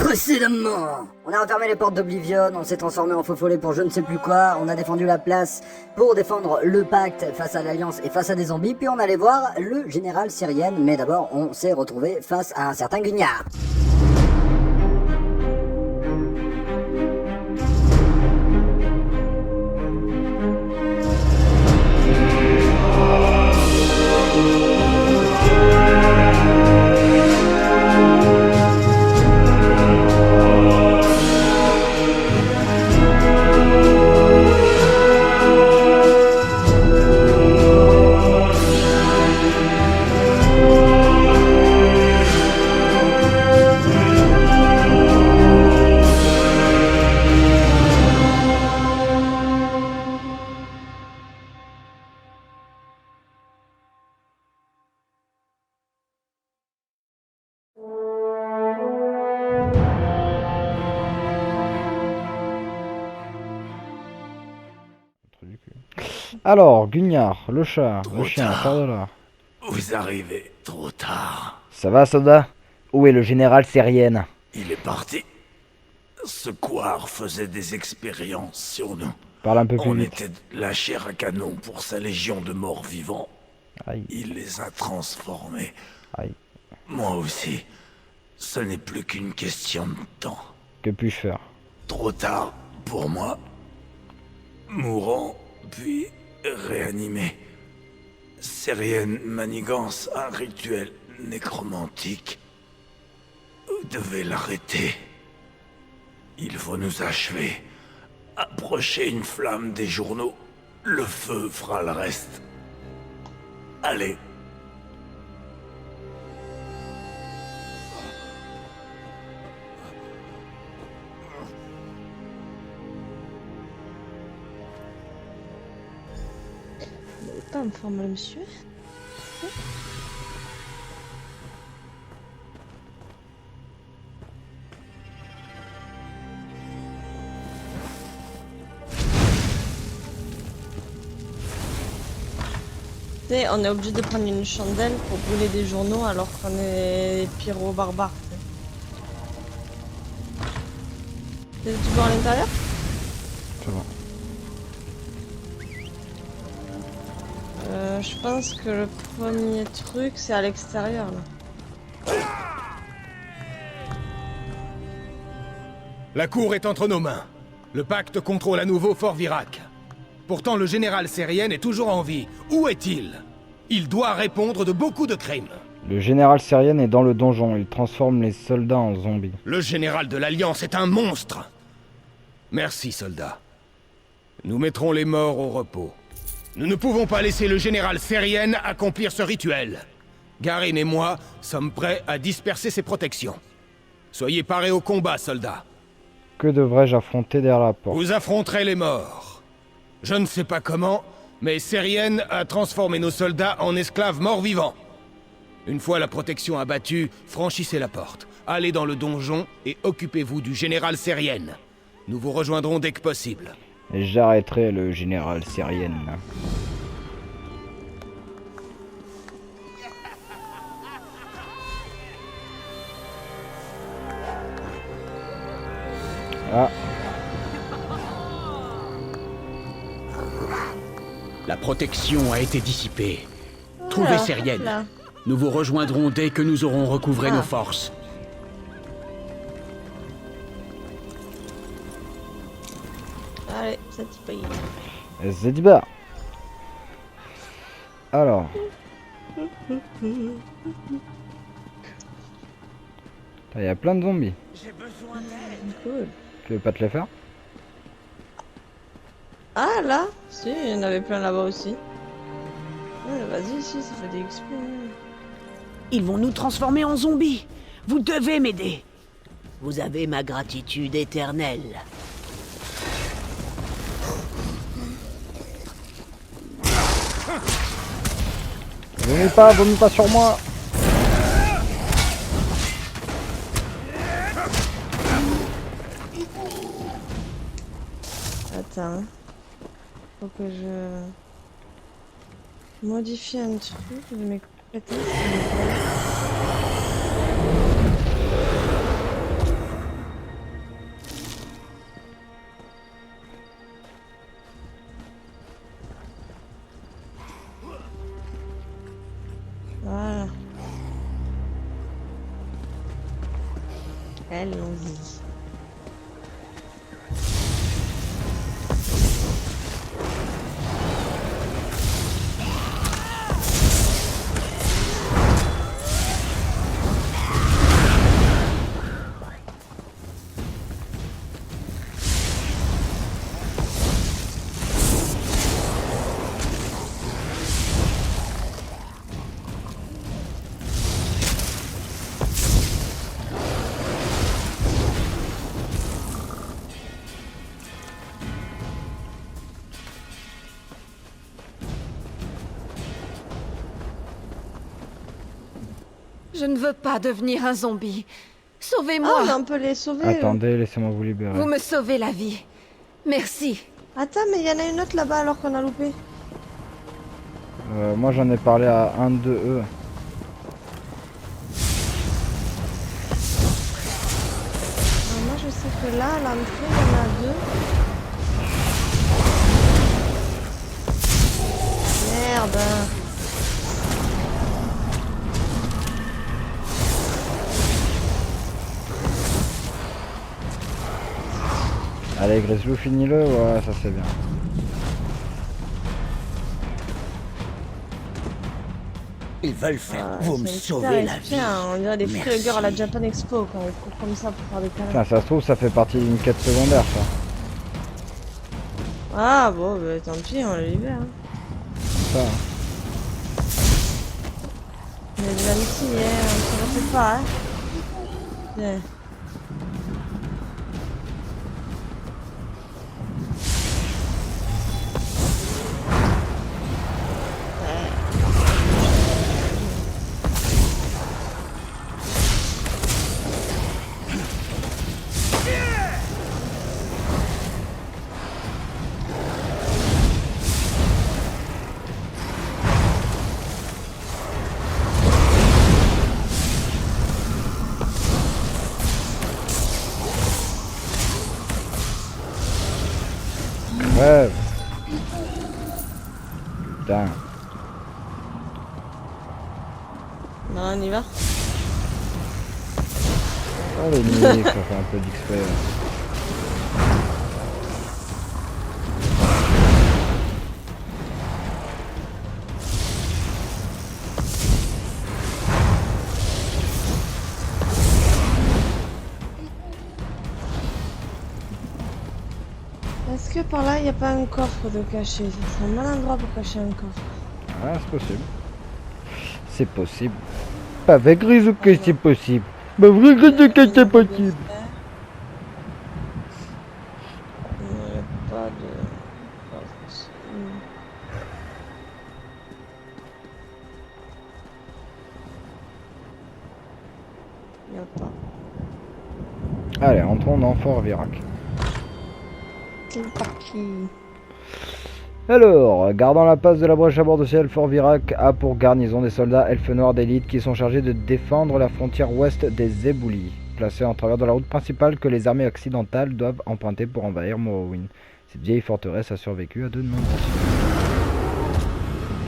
Précédemment, on a refermé les portes d'Oblivion, on s'est transformé en faux follet pour je ne sais plus quoi, on a défendu la place pour défendre le pacte face à l'Alliance et face à des zombies, puis on allait voir le général Syrien, mais d'abord on s'est retrouvé face à un certain Guignard. Alors, Guignard, le chat, le chien, par de là. Vous arrivez trop tard. Ça va, Soda? Où est le général Syrien? Il est parti. Ce couard faisait des expériences sur nous. Parle un peu plus On vite. était de la chair à canon pour sa légion de morts vivants. Aïe, Il les a transformés. aïe. Moi aussi. Ce n'est plus qu'une question de temps. Que puis-je faire? Trop tard pour moi. Mourant, puis réanimé. Syrienne manigance un rituel nécromantique. Vous devez l'arrêter. Il faut nous achever. Approchez une flamme des journaux. Le feu fera le reste. Allez. Pas me former, monsieur. On est obligé de prendre une chandelle pour brûler des journaux alors qu'on est pyro-barbares. C'est du bon à l'intérieur? C'est bon. Je pense que le premier truc c'est à l'extérieur là. La cour est entre nos mains. Le pacte contrôle à nouveau Fort Virac. Pourtant, le général Syrien est toujours en vie. Où est-il? Il doit répondre de beaucoup de crimes. Le général Syrien est dans le donjon, il transforme les soldats en zombies. Le général de l'Alliance est un monstre. Merci, soldats. Nous mettrons les morts au repos. Nous ne pouvons pas laisser le général Syrien accomplir ce rituel. Garin et moi sommes prêts à disperser ses protections. Soyez parés au combat, soldats. Que devrais-je affronter derrière la porte? Vous affronterez les morts. Je ne sais pas comment, mais Syrien a transformé nos soldats en esclaves morts-vivants. Une fois la protection abattue, franchissez la porte. Allez dans le donjon et occupez-vous du général Syrien. Nous vous rejoindrons dès que possible. J'arrêterai le général Syrien. Ah, La protection a été dissipée. Trouvez Syrien. Là. Nous vous rejoindrons dès que nous aurons recouvré Ah. nos forces. Allez, ça t'y paye. Zediba. Alors. Il y a plein de zombies. Cool. Tu veux pas te les faire? Ah là? Si, il y en avait plein là-bas aussi. Ouais, vas-y, si, ça fait des XP. Ils vont nous transformer en zombies. Vous devez m'aider. Vous avez ma gratitude éternelle. Vomis pas sur moi. Attends. Faut que je modifie un truc de mes compétences. Allons-y. Je ne veux pas devenir un zombie. Ah, Sauvez-moi. mais on peut les sauver. Attendez, laissez-moi vous libérer. Vous me sauvez la vie. Merci. Attends, mais il y en a une autre là-bas alors qu'on a loupé. Moi j'en ai parlé à un de eux. Moi je sais que là, à l'entrée, il y en a deux. Merde. Allez, Grizzlou, finis-le. Ouais, ça c'est bien. Ils veulent faire. Ah, Vous me c'est sauvez hyper la vie. inspirant, On dirait des Merci. free à la Japan Expo quand on court comme ça pour faire des câlins. Tiens, ça se trouve, ça fait partie d'une quête secondaire, ça. Ah bon, bah, tant pis, on le libère. Hein. Ça. On est des amitiés, hein, on se refait pas. Hein. Ouais. Ouais. Putain. Non, on y va. Oh les niques, ça fait un peu d'XP. Est-ce que par là, il n'y a pas un coffre de cacher? C'est un mal endroit pour cacher un coffre. Ah, c'est possible. C'est possible. Pas avec Grizzlou que c'est possible. Pas avec Grizzlou que c'est possible. Il n'y a pas de coffre ici. Il n'y a pas. Allez, entrons dans Fort Virac. C'est parti. Alors, gardant la passe de la brèche à bord de ciel, Fort Virac a pour garnison des soldats elfes noirs d'élite qui sont chargés de défendre la frontière ouest des Éboulis, placée en travers de la route principale que les armées occidentales doivent emprunter pour envahir Morrowind. Cette vieille forteresse a survécu à de nombreuses fois.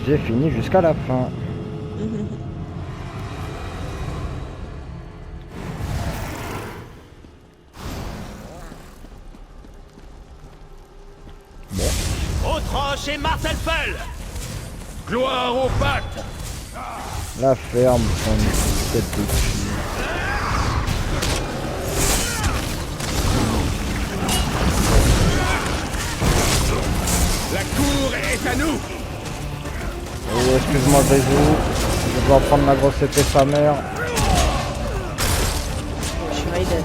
J'ai fini jusqu'à la fin. Autroche et Martelfell. Gloire au pacte! La ferme, son tête de cul. La cour est à nous! Oh, excuse-moi Grisou, je dois prendre ma grosse épée sa mère. Je suis Raiden.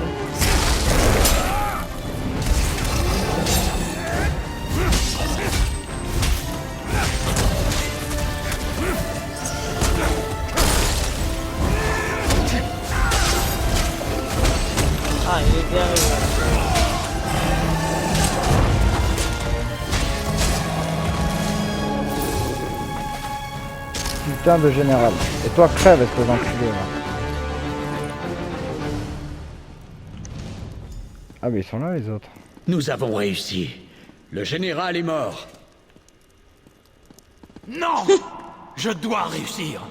Ah, il est derrière. Putain de général. Et toi crève, espèce d'enculé là. Ah mais ils sont là les autres. Nous avons réussi. Le général est mort. Non! Je dois réussir.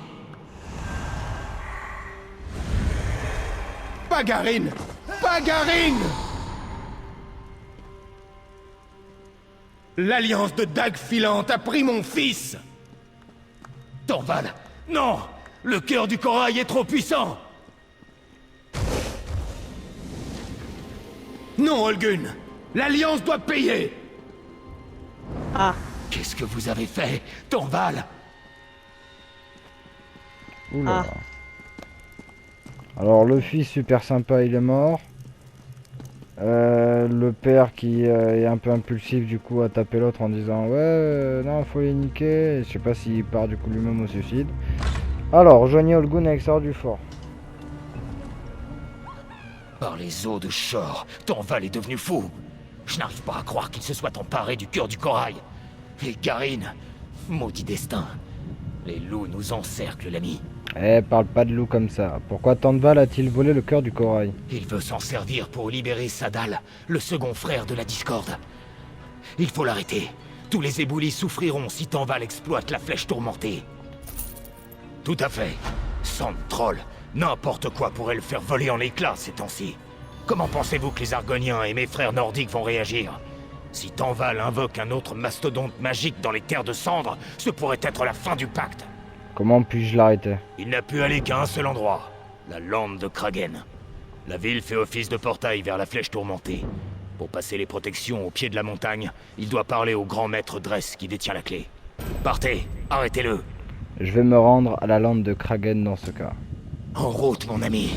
Bagarine! pas Garin! L'alliance de dagues filantes a pris mon fils! Torval, non! Le cœur du corail est trop puissant! Non, Holgun! L'alliance doit payer! Ah. Qu'est-ce que vous avez fait, Torval? Oula. Ah. Alors le fils super sympa il est mort. Le père qui est un peu impulsif du coup a tapé l'autre en disant ouais non faut les niquer. Et je sais pas s'il part du coup lui-même au suicide. Alors rejoignez Holgun à l'extérieur du fort. Par les eaux de Shor, Torval est devenu fou. Je n'arrive pas à croire qu'il se soit emparé du cœur du corail. Et Garin, maudit destin. Les loups nous encerclent, l'ami. Eh, parle pas de loup comme ça. Pourquoi Tandval a-t-il volé le cœur du corail? Il veut s'en servir pour libérer Sadal, le second frère de la discorde. Il faut l'arrêter. Tous les éboulis souffriront si Tandval exploite la flèche tourmentée. Tout à fait. Sans troll, n'importe quoi pourrait le faire voler en éclats ces temps-ci. Comment pensez-vous que les Argoniens et mes frères nordiques vont réagir? Si Tandval invoque un autre mastodonte magique dans les terres de cendres, ce pourrait être la fin du pacte. Comment puis-je l'arrêter? Il n'a pu aller qu'à un seul endroit, la lande de Kragen. La ville fait office de portail vers la flèche tourmentée. Pour passer les protections au pied de la montagne, il doit parler au grand maître Dress qui détient la clé. Partez, arrêtez-le. Je vais me rendre à la lande de Kragen dans ce cas. En route, mon ami.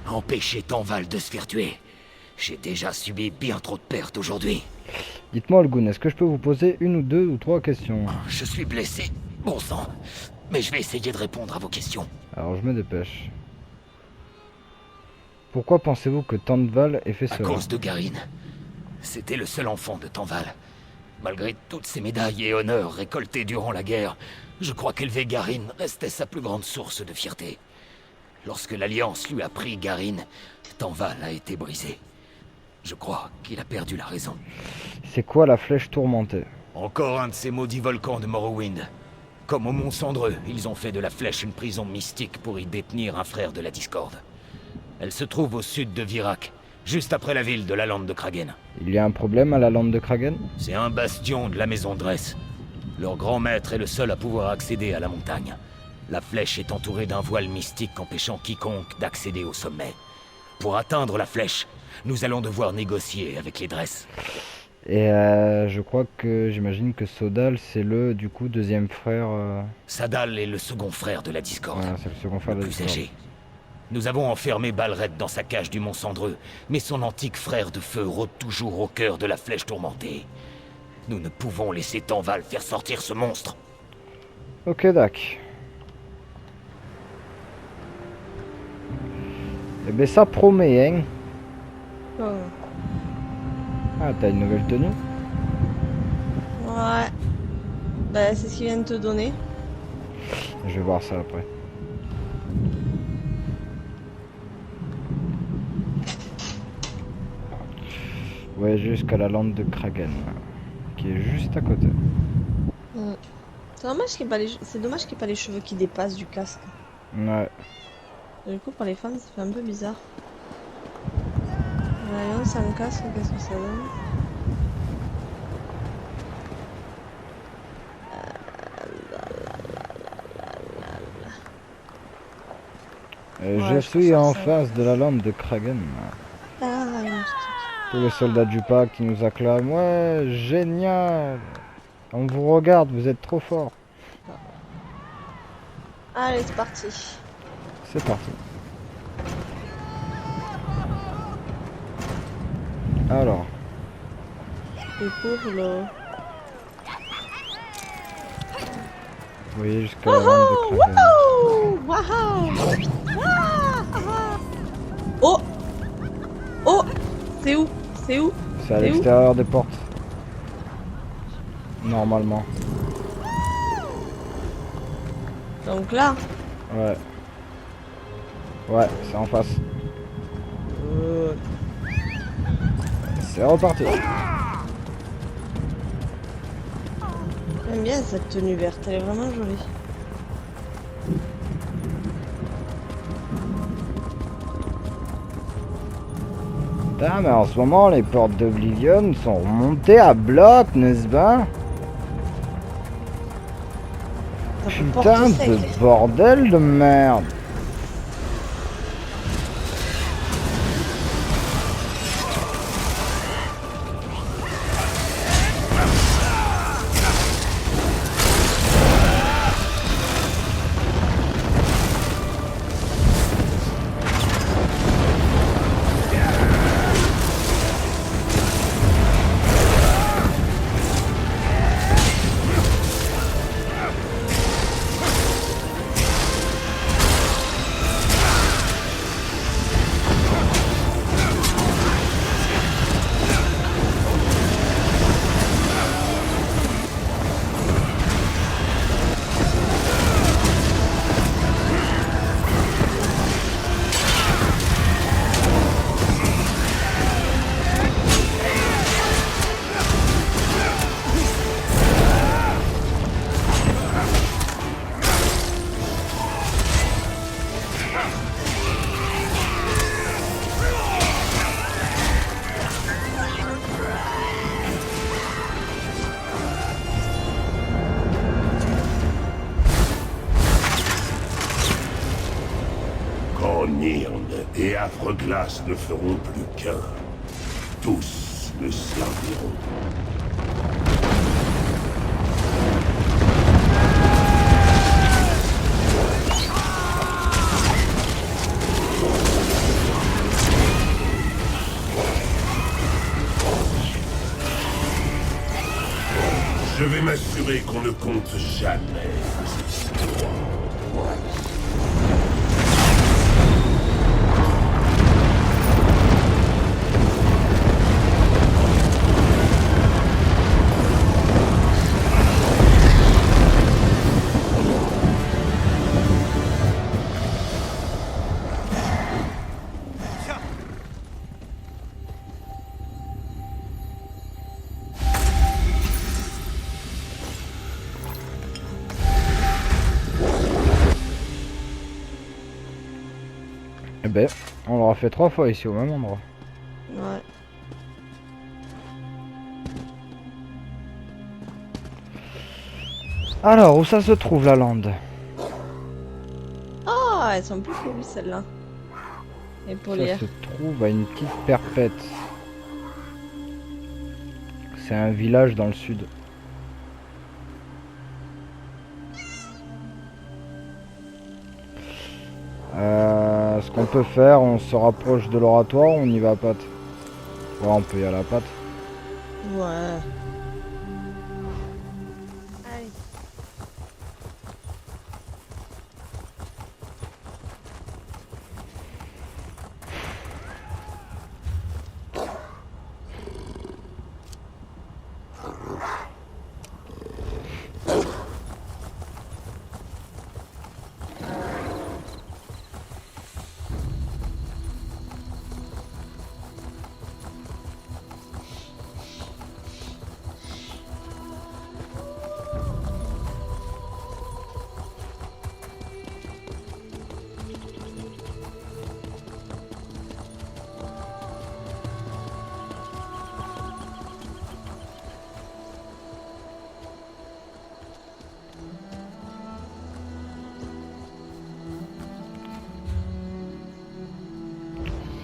Empêchez Tandval de se faire tuer. J'ai déjà subi bien trop de pertes aujourd'hui. Dites-moi Holgun, est-ce que je peux vous poser une ou deux ou trois questions? Je suis blessé, bon sang. Mais je vais essayer de répondre à vos questions. Alors je me dépêche. Pourquoi pensez-vous que Tandval ait fait À cela? cause de Garin. C'était le seul enfant de Tandval. Malgré toutes ses médailles et honneurs récoltés durant la guerre, je crois qu'élever Garin restait sa plus grande source de fierté. Lorsque l'Alliance lui a pris Garin, Tandval a été brisé. Je crois qu'il a perdu la raison. C'est quoi la flèche tourmentée? Encore un de ces maudits volcans de Morrowind. Comme au Mont Cendreux, ils ont fait de la flèche une prison mystique pour y détenir un frère de la discorde. Elle se trouve au sud de Virak, juste après la ville de la lande de Kragen. Il y a un problème à la lande de Kragen? C'est un bastion de la maison Dress. Leur grand maître est le seul à pouvoir accéder à la montagne. La flèche est entourée d'un voile mystique empêchant quiconque d'accéder au sommet. Pour atteindre la flèche, nous allons devoir négocier avec les Dress. Et je crois que j'imagine que Sodal c'est le du coup deuxième frère. Sadal est le second frère de la discorde. Voilà, c'est le second frère Le de la plus Discorde. âgé. Nous avons enfermé Balred dans sa cage du Mont Cendreux, mais son antique frère de feu rôde toujours au cœur de la flèche tourmentée. Nous ne pouvons laisser Tandval faire sortir ce monstre. Ok, Dac. Eh ben ça promet, hein. Oh. Ah, t'as une nouvelle tenue? Ouais. Bah, c'est ce qu'il vient de te donner. Je vais voir ça après. Ouais, jusqu'à la lande de Kragen, qui est juste à côté. C'est dommage qu'il n'y ait pas les... C'est dommage qu'il n'y ait pas les cheveux qui dépassent du casque. Ouais. Du coup, pour les femmes, ça fait un peu bizarre. Voyons, sans casque, qu'est-ce que ça donne? Et Ouais, je je suis trouve en ça- face de la lande de Kragen. Ah, Tous les soldats du pack qui nous acclament. Ouais, génial. On vous regarde, vous êtes trop fort. allez, c'est parti. C'est parti. Alors, Et pour le... vous voyez jusqu'à la lande de Kragen. Oh, waouh! Oh! Oh! C'est où? C'est où? C'est à C'est où? l'extérieur des portes. Normalement. Donc là. Ouais. Ouais, c'est en face. C'est reparti. J'aime bien cette tenue verte, elle est vraiment jolie. Putain, mais en ce moment, les portes d'Oblivion sont remontées à bloc, n'est-ce pas? Putain de bordel de merde. Nirn et Affreglace ne feront plus qu'un. Tous me serviront. Je vais m'assurer qu'on ne compte jamais sur moi. Eh ben, on l'aura fait 3 fois ici au même endroit. Ouais. Alors, où ça se trouve la lande? Oh, elles sont plus jolies celles-là. Et pour Ça les... se trouve à une petite perpète. C'est un village dans le sud. Ce qu'on peut faire, on se rapproche de l'oratoire, on y va à patte. Ouais, on peut y aller à patte. Ouais. Allez.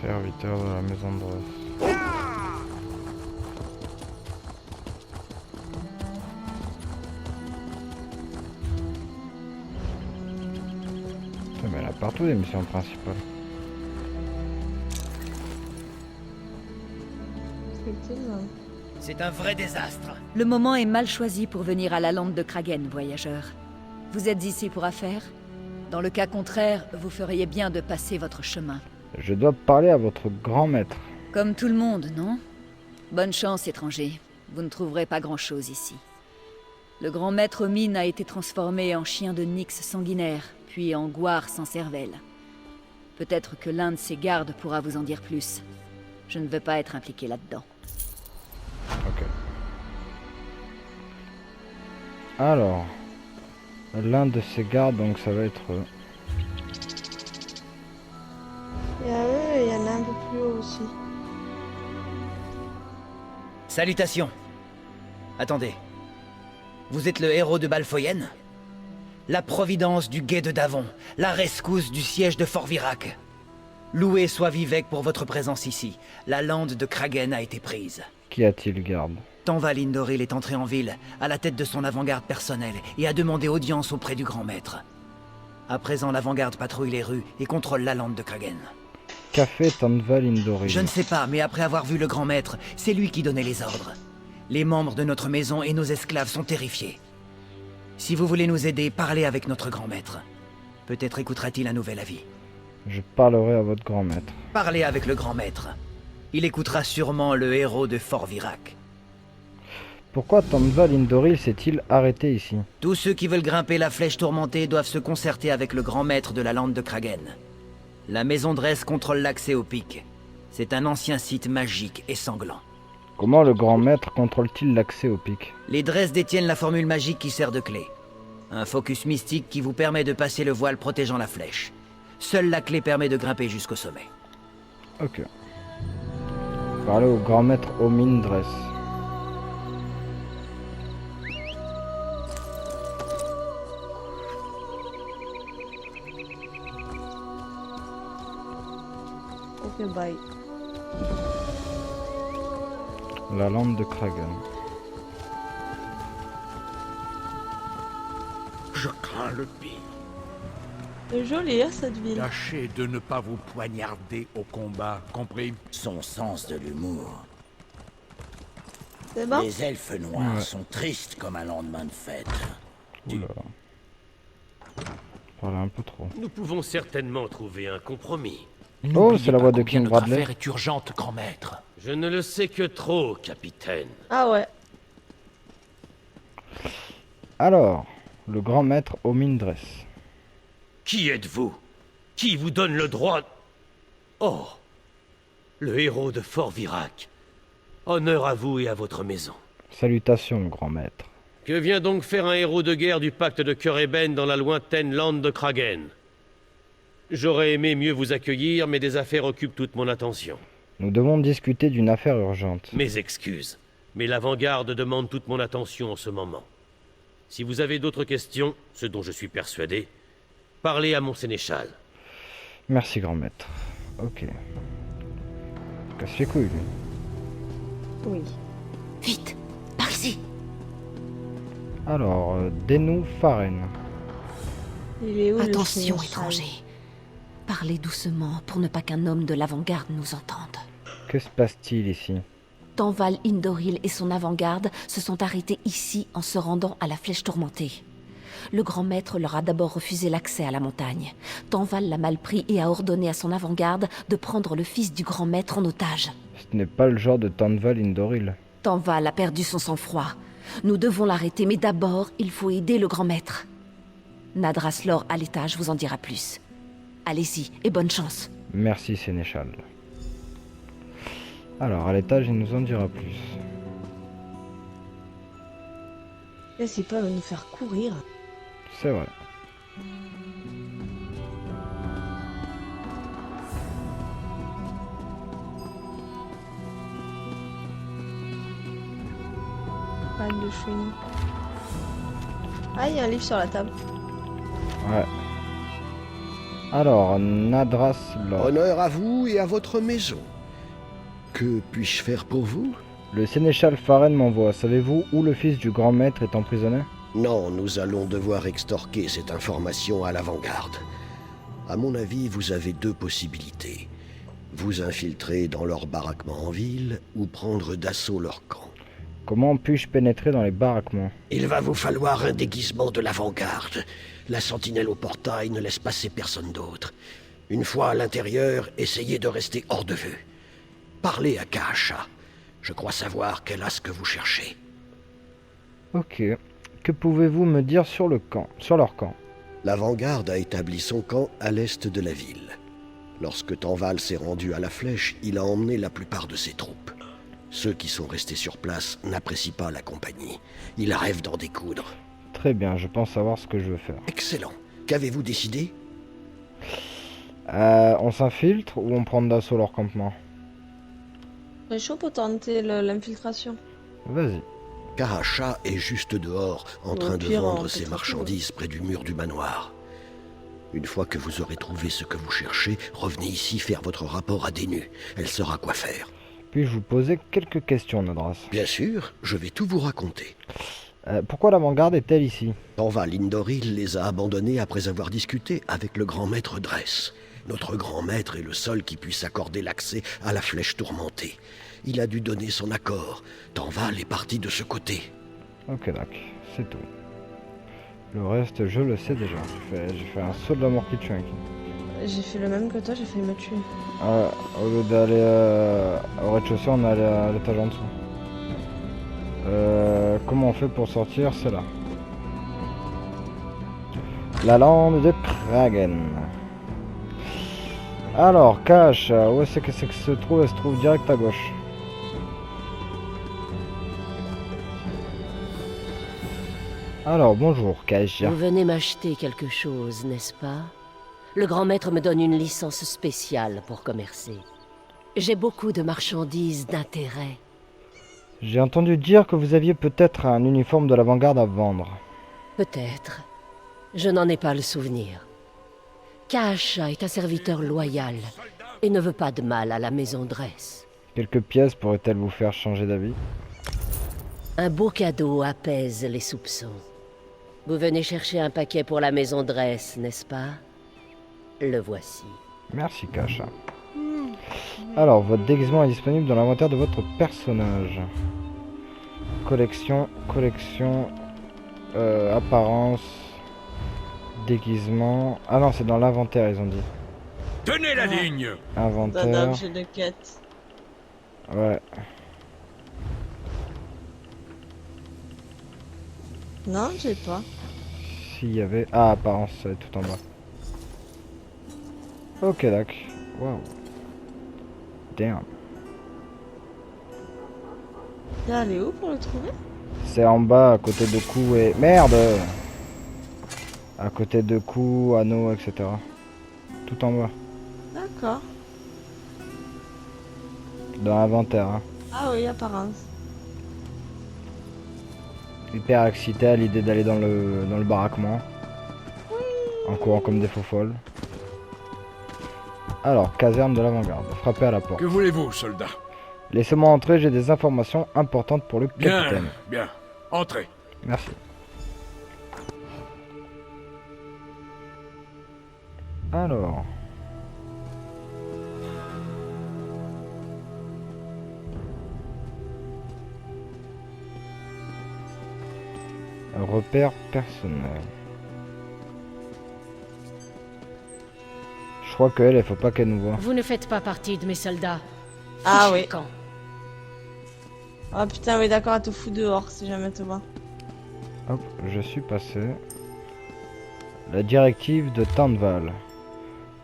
Serviteur de la maison de Dress. Putain, mais elle a partout les missions principales. Effectivement. C'est un vrai désastre. Le moment est mal choisi pour venir à la lande de Kragen, voyageur. Vous êtes ici pour affaire? Dans le cas contraire, vous feriez bien de passer votre chemin. Je dois parler à votre grand maître. Comme tout le monde, non? Bonne chance, étranger. Vous ne trouverez pas grand-chose ici. Le grand maître Mine a été transformé en chien de Nyx sanguinaire, puis en Gouar sans cervelle. Peut-être que l'un de ses gardes pourra vous en dire plus. Je ne veux pas être impliqué là-dedans. Ok. Alors, l'un de ses gardes, donc ça va être... Il y a eux et il y en a un peu plus haut aussi. Salutations. Attendez. Vous êtes le héros de Balfoyen? La providence du guet de Davon, la rescousse du siège de Fort Virac. Loué soit Vivec pour votre présence ici. La lande de Kragen a été prise. Qu'y a-t-il, garde? Tanval Indoril est entré en ville, à la tête de son avant-garde personnelle, et a demandé audience auprès du grand maître. À présent, l'avant-garde patrouille les rues et contrôle la lande de Kragen. Qu'a fait Tanval Indoril? Je ne sais pas, mais après avoir vu le grand maître, c'est lui qui donnait les ordres. Les membres de notre maison et nos esclaves sont terrifiés. Si vous voulez nous aider, parlez avec notre grand maître. Peut-être écoutera-t-il un nouvel avis. Je parlerai à votre grand maître. Parlez avec le grand maître. Il écoutera sûrement le héros de Fort Virac. Pourquoi Tanval Indoril s'est-il arrêté ici? Tous ceux qui veulent grimper la flèche tourmentée doivent se concerter avec le grand maître de la lande de Kragen. La maison Dress contrôle l'accès au pic. C'est un ancien site magique et sanglant. Comment le grand maître contrôle-t-il l'accès au pic? Les Dress détiennent la formule magique qui sert de clé. Un focus mystique qui vous permet de passer le voile protégeant la flèche. Seule la clé permet de grimper jusqu'au sommet. Ok. Parlez au grand maître Omin Dress. Ok, bye. La lande de Kragen. Je crains le pire. C'est joli, hein, cette ville. Tâchez de ne pas vous poignarder au combat, compris? Son sens de l'humour. C'est bon? Les elfes noirs sont tristes comme un lendemain de fête. Oula. Parlez un peu trop. Nous pouvons certainement trouver un compromis. Oh, c'est la voix de King Notre Bradley. affaire est urgente, grand maître. Je ne le sais que trop, capitaine. Ah ouais. Alors, le grand maître Omin Dress. Qui êtes-vous? Qui vous donne le droit... Oh, le héros de Fort Virac. Honneur à vous et à votre maison. Salutations, grand maître. Que vient donc faire un héros de guerre du pacte de Kureben dans la lointaine lande de Kragen? J'aurais aimé mieux vous accueillir, mais des affaires occupent toute mon attention. Nous devons discuter d'une affaire urgente. Mes excuses, mais l'avant-garde demande toute mon attention en ce moment. Si vous avez d'autres questions, ce dont je suis persuadé, parlez à mon sénéchal. Merci, grand maître. Ok. Casse les couilles, lui. Oui. Vite, par ici. Alors, Denou Faren. Il est où le Attention, sénéchal? étranger. Parlez doucement pour ne pas qu'un homme de l'avant-garde nous entende. Que se passe-t-il ici? Tanval Indoril et son avant-garde se sont arrêtés ici en se rendant à la flèche tourmentée. Le grand maître leur a d'abord refusé l'accès à la montagne. Tanval l'a mal pris et a ordonné à son avant-garde de prendre le fils du grand maître en otage. Ce n'est pas le genre de Tanval Indoril. Tanval a perdu son sang-froid. Nous devons l'arrêter, mais d'abord, il faut aider le grand maître. Nadraslor à l'étage vous en dira plus. Allez-y, et bonne chance. Merci, sénéchal. Alors, à l'étage, il nous en dira plus. Qu'est-ce qu'ils peuvent nous faire courir? C'est vrai. Pas de chenille. Ah, il y a un livre sur la table. Ouais. Alors, Nadraslor. Honneur à vous et à votre maison. Que puis-je faire pour vous? Le sénéchal Faren m'envoie. Savez-vous où le fils du grand maître est emprisonné? Non, nous allons devoir extorquer cette information à l'avant-garde. À mon avis, vous avez deux possibilités. Vous infiltrer dans leur baraquement en ville ou prendre d'assaut leur camp. Comment puis-je pénétrer dans les baraquements? Il va vous falloir un déguisement de l'avant-garde. La sentinelle au portail ne laisse passer personne d'autre. Une fois à l'intérieur, essayez de rester hors de vue. Parlez à Kaasha. Je crois savoir qu'elle a ce que vous cherchez. Ok. Que pouvez-vous me dire sur leur camp? L'avant-garde a établi son camp à l'est de la ville. Lorsque Tanval s'est rendu à la flèche, il a emmené la plupart de ses troupes. Ceux qui sont restés sur place n'apprécient pas la compagnie. Ils rêvent d'en découdre. Très bien, je pense savoir ce que je veux faire. Excellent. Qu'avez-vous décidé? On s'infiltre ou on prend d'assaut leur campement? C'est chaud pour tenter l'infiltration. Vas-y. Kahasha est juste dehors, en train de pire, on vendre peut ses trouver. marchandises près du mur du manoir. Une fois que vous aurez trouvé ce que vous cherchez, revenez ici faire votre rapport à Denu. Elle saura quoi faire. Puis-je vous poser quelques questions, Nodras? Bien sûr, je vais tout vous raconter. Pourquoi l'avant-garde est-elle ici? Tanval Indoril les a abandonnés après avoir discuté avec le grand maître Dress. Notre grand maître est le seul qui puisse accorder l'accès à la flèche tourmentée. Il a dû donner son accord. Tanval est parti de ce côté. Ok, d'accord, c'est tout. Le reste, je le sais déjà. J'ai fait un saut de la mort qui tue un qui. J'ai fait le même que toi, j'ai failli me tuer. Au lieu d'aller au rez-de-chaussée, on est allé à l'étage en dessous. Comment on fait pour sortir? C'est là. La lande de Kragen. Alors, cache, où est-ce que se trouve? Elle se trouve direct à gauche. Alors, bonjour, cache. Vous venez m'acheter quelque chose, n'est-ce pas? Le grand maître me donne une licence spéciale pour commercer. J'ai beaucoup de marchandises d'intérêt. J'ai entendu dire que vous aviez peut-être un uniforme de l'avant-garde à vendre. Peut-être. Je n'en ai pas le souvenir. Kahasha est un serviteur loyal et ne veut pas de mal à la maison Dress. Quelques pièces pourraient-elles vous faire changer d'avis? Un beau cadeau apaise les soupçons. Vous venez chercher un paquet pour la maison Dress, n'est-ce pas? Le voici. Merci, Kasha. Alors, votre déguisement est disponible dans l'inventaire de votre personnage. Collection, apparence, déguisement... Ah non, c'est dans l'inventaire, ils ont dit. Tenez la ligne! D'un Inventaire... objet de quête. Ouais. Non, j'ai pas. S'il y avait... Ah, apparence, ça va être tout en bas. Ok, d'accord. Waouh. Damn. T'es allé où pour le trouver? C'est en bas, à côté de coups et... Merde! À côté de coups, anneaux, etc. Tout en bas. D'accord. Dans l'inventaire, hein. Ah oui, apparence. Hyper excité à l'idée d'aller dans le baraquement. En courant comme des faux folles. Alors, caserne de l'avant-garde. Frappez à la porte. Que voulez-vous, soldat? Laissez-moi entrer, j'ai des informations importantes pour le capitaine. Bien. Entrez. Merci. Alors... Repère personnel. Je crois qu'elle, il faut pas qu'elle nous voit. Vous ne faites pas partie de mes soldats. Ah Fichu oui. camp. Ah putain, oui, d'accord, elle te fout dehors si jamais elle te voit. Hop, je suis passé. La directive de Tanval.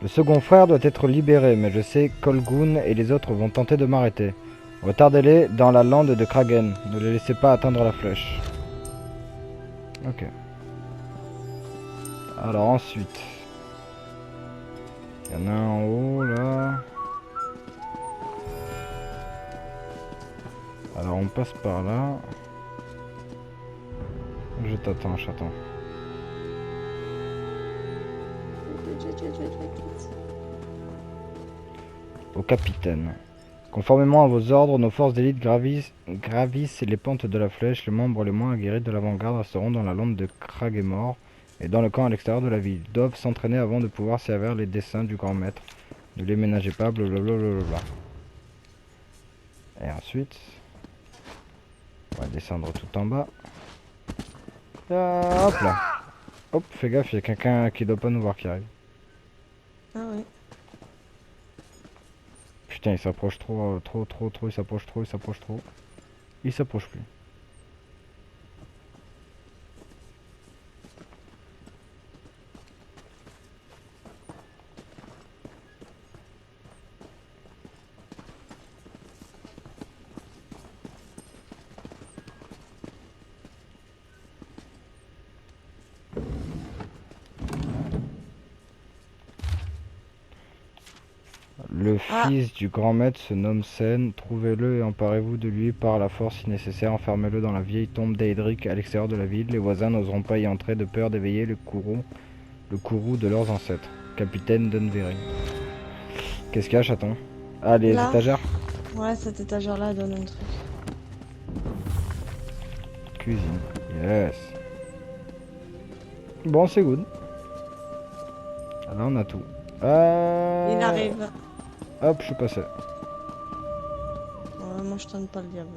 Le second frère doit être libéré, mais je sais qu'Olgun et les autres vont tenter de m'arrêter. Retardez-les dans la lande de Kragen. Ne les laissez pas atteindre la flèche. Ok. Alors ensuite... Il y en a un en haut, là. Alors on passe par là. Je t'attends, chaton. Au capitaine. Conformément à vos ordres, nos forces d'élite gravissent les pentes de la flèche. Les membres les moins aguerris de l'avant-garde resteront dans la lande de Kragemore et dans le camp à l'extérieur de la ville. Ils doivent s'entraîner avant de pouvoir servir les desseins du grand maître. Ne les ménagez pas, blablabla. Et ensuite, on va descendre tout en bas. Ah, hop là. Hop, fais gaffe, il y a quelqu'un qui doit pas nous voir qui arrive. Ah oui. Putain, il s'approche trop, il s'approche trop. Il s'approche plus. Le fils du grand maître se nomme Sen. Trouvez-le et emparez-vous de lui par la force si nécessaire. Enfermez-le dans la vieille tombe d'Aedric à l'extérieur de la ville. Les voisins n'oseront pas y entrer de peur d'éveiller le courroux de leurs ancêtres. Capitaine Dunvery. Qu'est-ce qu'il y a, chaton? Ah, les Là. étagères? Ouais, cette étagère-là donne un truc. Cuisine. Yes. Bon, c'est good. Là, on a tout. Il arrive. Hop, je suis passé. Ouais, moi je tente pas le diable.